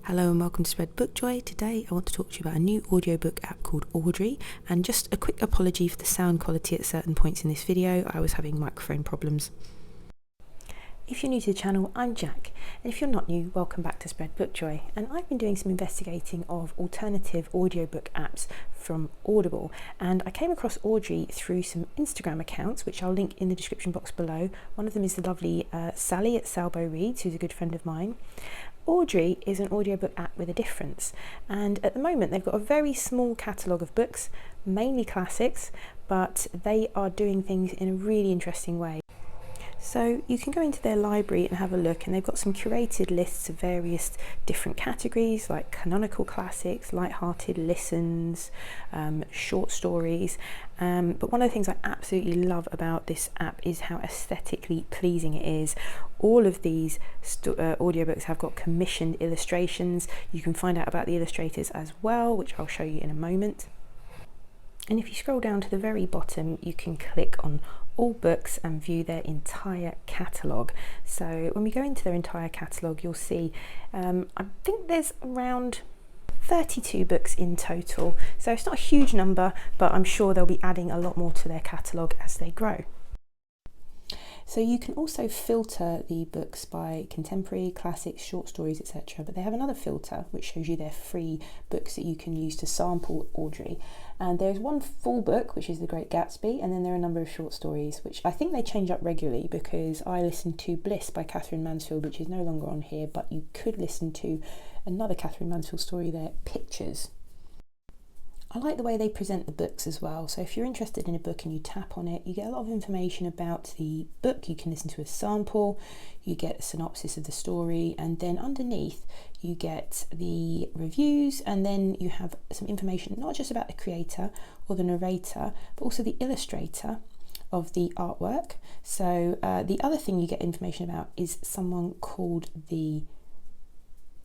Hello and welcome to Spread Book Joy. Today I want to talk to you about a new audiobook app called Audrey, and just a quick apology for the sound quality at certain points in this video. I was having microphone problems. If you're new to the channel, I'm Jack, and if you're not new, welcome back to Spread Book Joy. And I've been doing some investigating of alternative audiobook apps from Audible, and I came across Audrey through some Instagram accounts, which I'll link in the description box below. One of them is the lovely Sally at Salbo Reads, who's a good friend of mine. Audrey is an audiobook app with a difference, and at the moment they've got a very small catalogue of books, mainly classics, but they are doing things in a really interesting way. So you can go into their library and have a look, and they've got some curated lists of various different categories like canonical classics, light-hearted listens, short stories. But one of the things I absolutely love about this app is how aesthetically pleasing it is. All of these audiobooks have got commissioned illustrations. You can find out about the illustrators as well, which I'll show you in a moment. And if you scroll down to the very bottom, you can click on all books and view their entire catalogue. So when we go into their entire catalogue, you'll see I think there's around 32 books in total. So it's not a huge number, but I'm sure they'll be adding a lot more to their catalogue as they grow. So you can also filter the books by contemporary, classics, short stories, etc. But they have another filter which shows you their free books that you can use to sample Audrey. And there's one full book, which is The Great Gatsby, and then there are a number of short stories, which I think they change up regularly, because I listened to Bliss by Catherine Mansfield, which is no longer on here, but you could listen to another Catherine Mansfield story there, Pictures. I like the way they present the books as well. So if you're interested in a book and you tap on it, you get a lot of information about the book. You can listen to a sample, you get a synopsis of the story, and then underneath you get the reviews, and then you have some information not just about the creator or the narrator, but also the illustrator of the artwork. So the other thing you get information about is someone called the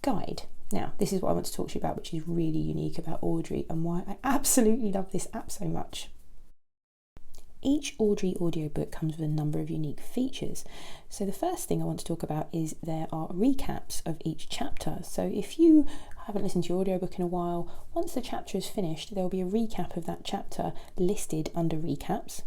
guide. Now, this is what I want to talk to you about, which is really unique about Audrey and why I absolutely love this app so much. Each Audrey audiobook comes with a number of unique features. So the first thing I want to talk about is there are recaps of each chapter. So if you haven't listened to your audiobook in a while, once the chapter is finished, there will be a recap of that chapter listed under recaps.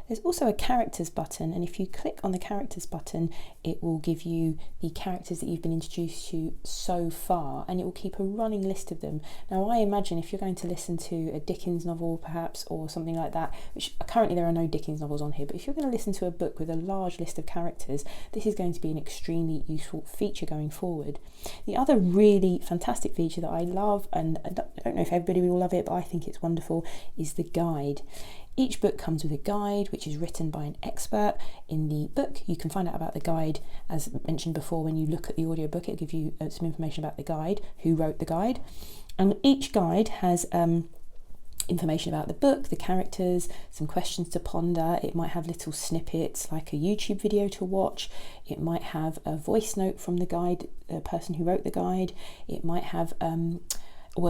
There's also a characters button, and if you click on the characters button, it will give you the characters that you've been introduced to so far, and it will keep a running list of them. Now, I imagine if you're going to listen to a Dickens novel perhaps, or something like that, which currently there are no Dickens novels on here, but if you're going to listen to a book with a large list of characters, this is going to be an extremely useful feature going forward. The other really fantastic feature that I love, and I don't know if everybody will love it, but I think it's wonderful, is the guide. Each book comes with a guide which is written by an expert. In the book, you can find out about the guide. As mentioned before, when you look at the audiobook, it'll give you some information about the guide, who wrote the guide. And each guide has information about the book, the characters, some questions to ponder. It might have little snippets like a YouTube video to watch. It might have a voice note from the guide, the person who wrote the guide. It might have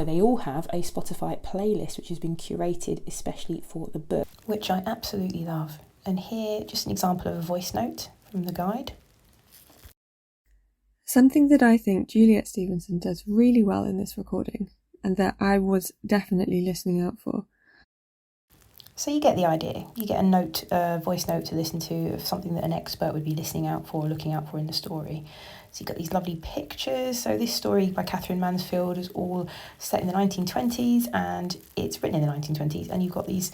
they all have a Spotify playlist which has been curated especially for the book, which I absolutely love. And here, just an example of a voice note from the guide. Something that I think Juliet Stevenson does really well in this recording, and that I was definitely listening out for. So you get the idea. You get a voice note to listen to of something that an expert would be listening out for or looking out for in the story. So you've got these lovely pictures. So this story by Catherine Mansfield is all set in the 1920s, and it's written in the 1920s. And you've got these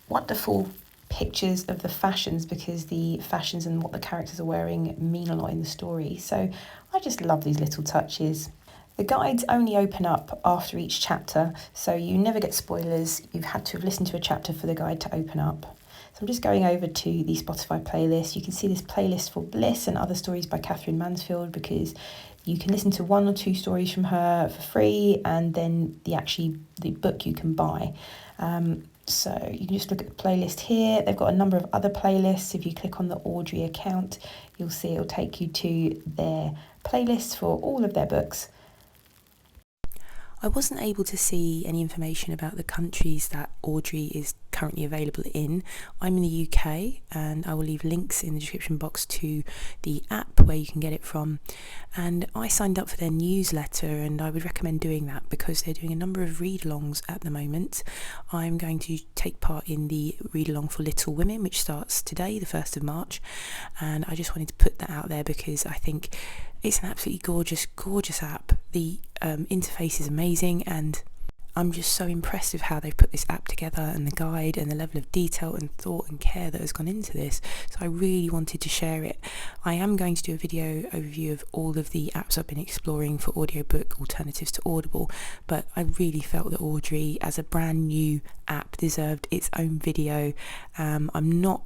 wonderful pictures of the fashions, because the fashions and what the characters are wearing mean a lot in the story. So I just love these little touches. The guides only open up after each chapter, so you never get spoilers. You've had to have listened to a chapter for the guide to open up. So I'm just going over to the Spotify playlist. You can see this playlist for Bliss and other stories by Catherine Mansfield, because you can listen to one or two stories from her for free, and then the book you can buy. So you can just look at the playlist here. They've got a number of other playlists. If you click on the Audrey account, you'll see it'll take you to their playlists for all of their books. I wasn't able to see any information about the countries that Audrey is currently available in. I'm in the UK, and I will leave links in the description box to the app where you can get it from. And I signed up for their newsletter, and I would recommend doing that because they're doing a number of read-alongs at the moment. I'm going to take part in the read-along for Little Women, which starts today, the 1st of March, and I just wanted to put that out there because I think it's an absolutely gorgeous app. The interface is amazing, and I'm just so impressed with how they've put this app together, and the guide and the level of detail and thought and care that has gone into this. So I really wanted to share it. I am going to do a video overview of all of the apps I've been exploring for audiobook alternatives to Audible, but I really felt that Audrey, as a brand new app, deserved its own video. I'm not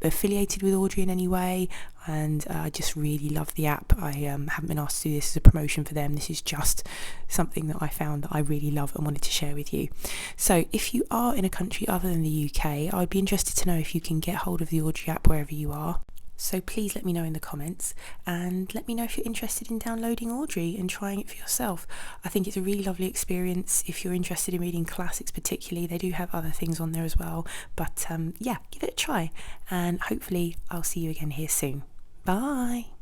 affiliated with Audrey in any way, and I just really love the app. I haven't been asked to do this as a promotion for them. This is just something that I found that I really love and wanted to share with you. So if you are in a country other than the UK, I'd be interested to know if you can get hold of the Audrey app wherever you are. So please let me know in the comments, and let me know if you're interested in downloading Audrey and trying it for yourself. I think it's a really lovely experience. If you're interested in reading classics particularly, they do have other things on there as well. But yeah, give it a try, and hopefully I'll see you again here soon. Bye!